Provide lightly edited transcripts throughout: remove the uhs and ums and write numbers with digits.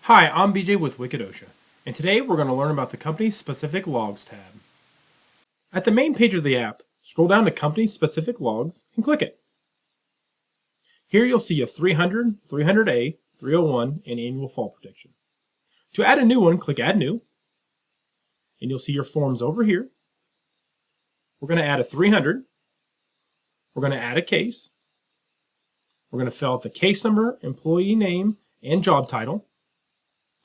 Hi, I'm BJ with Wicked OSHA, and today we're going to learn about the Company Specific Logs tab. At the main page of the app, scroll down to Company Specific Logs and click it. Here you'll see a 300, 300A, 301, and Annual Fall Protection. To add a new one, click Add New, and you'll see your forms over here. We're going to add a 300. We're going to add a case. We're going to fill out the case number, employee name, and job title.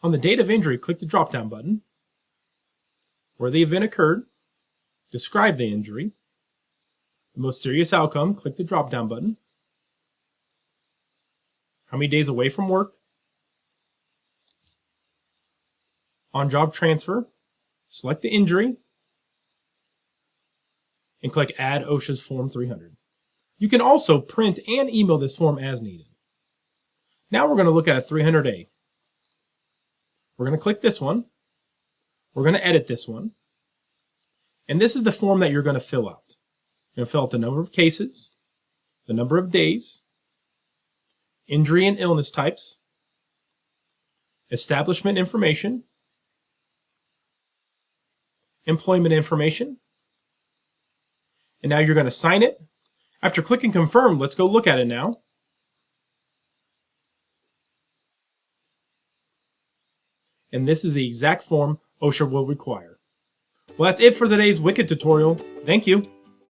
On the date of injury, click the drop-down button. Where the event occurred, describe the injury. The most serious outcome, click the drop-down button. How many days away from work? On-job transfer, select the injury, and click Add OSHA's Form 300. You can also print and email this form as needed. Now we're going to look at a 300A. We're going to click this one. We're going to edit this one. And this is the form that you're going to fill out. You're going to fill out the number of cases, the number of days, injury and illness types, establishment information, employment information, and now you're going to sign it. After clicking confirm, let's go look at it now. And this is the exact form OSHA will require. Well, that's it for today's Wicked tutorial. Thank you.